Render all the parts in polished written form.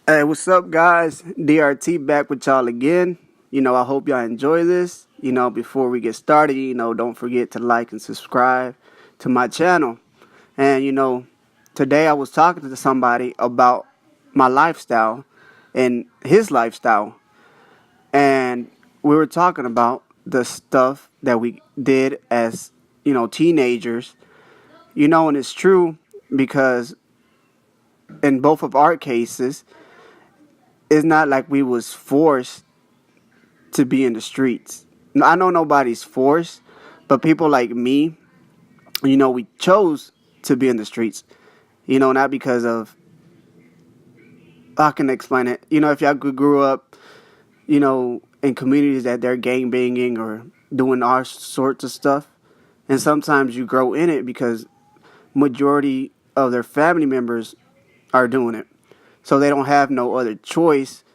Hey, what's up, guys? DRT back with y'all again. I hope y'all enjoy this. Before we get started, don't forget to like and subscribe to my channel. And, today I was talking to somebody about my lifestyle and his lifestyle. And we were talking about the stuff that we did as, teenagers. And it's true because in both of our cases, it's not like we was forced to be in the streets. I know nobody's forced, but people like me, we chose to be in the streets. Not because of, I can explain it. If y'all grew up, in communities that they're gang banging or doing all sorts of stuff, and sometimes you grow in it because majority of their family members are doing it. So they don't have no other choice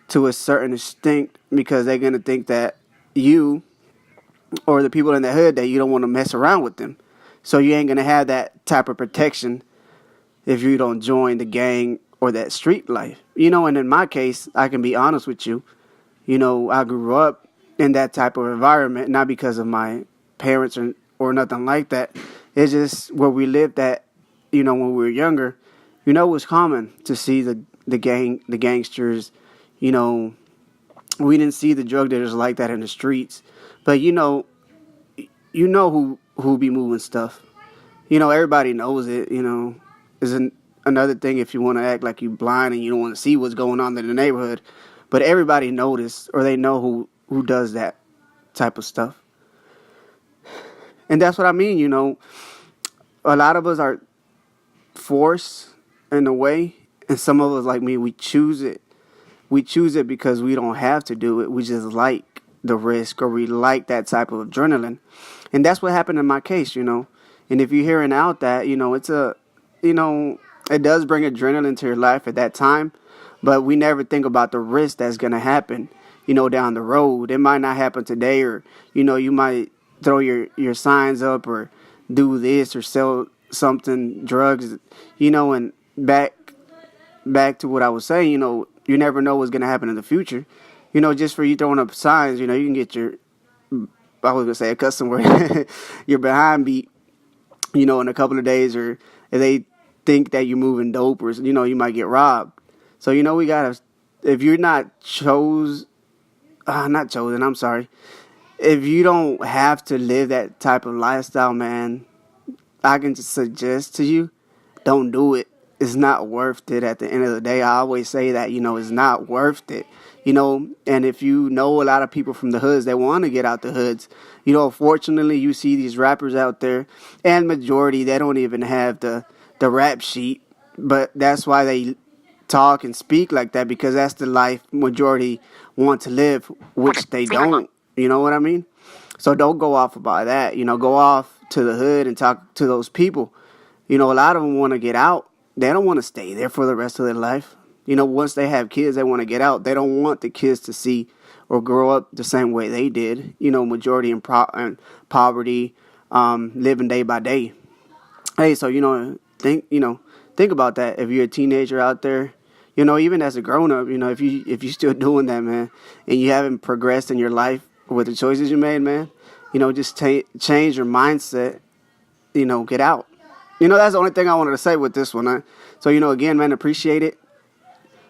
to a certain extent because they're going to think that you or the people in the hood that you don't want to mess around with them. So you ain't gonna have that type of protection if you don't join the gang or that street life. And in my case, I can be honest with you. I grew up in that type of environment, not because of my parents or nothing like that. It's just where we lived at, when we were younger. It was common to see the gangsters. You know, we didn't see the drug dealers like that in the streets. But who be moving stuff. Everybody knows it. Is another thing if you want to act like you blind and you don't want to see what's going on in the neighborhood. But everybody notice or they know who does that type of stuff. And that's what I mean. A lot of us are forced in a way, and some of us like me, we choose it. We choose it because we don't have to do it. We just like the risk or we like that type of adrenaline. And that's what happened in my case. And if you're hearing out that, you know, it does bring adrenaline to your life at that time, but we never think about the risk that's going to happen, down the road. It might not happen today or, you might throw your signs up or do this or sell something, drugs, and back to what I was saying, you never know what's going to happen in the future. Just for you throwing up signs, you can get I was going to say a custom word, your behind beat, in a couple of days, or if they think that you're moving dope or, you might get robbed. So, we got to, if you're not chosen, I'm sorry. If you don't have to live that type of lifestyle, man, I can just suggest to you, don't do it. It's not worth it at the end of the day. I always say that, it's not worth it. And if you know a lot of people from the hoods that want to get out the hoods, fortunately you see these rappers out there, and majority, they don't even have the rap sheet, but that's why they talk and speak like that, because that's the life majority want to live, which they don't. You know what I mean? So don't go off about that. Go off to the hood and talk to those people. A lot of them want to get out. They don't want to stay there for the rest of their life. Once they have kids, they want to get out. They don't want the kids to see or grow up the same way they did. Majority in poverty, living day by day. Hey, so think about that. If you're a teenager out there, even as a grown up, if you still doing that, man, and you haven't progressed in your life with the choices you made, man, just change your mindset. Get out. That's the only thing I wanted to say with this one. Huh? So, again, man, appreciate it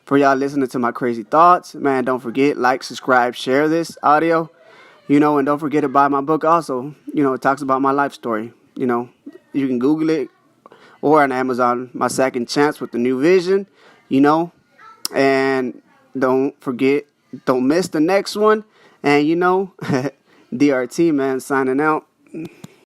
for y'all listening to my crazy thoughts. Man, don't forget, like, subscribe, share this audio, and don't forget to buy my book also. It talks about my life story. You can Google it or on Amazon, My Second Chance with the New Vision, and don't forget, don't miss the next one. And, DRT, man, signing out.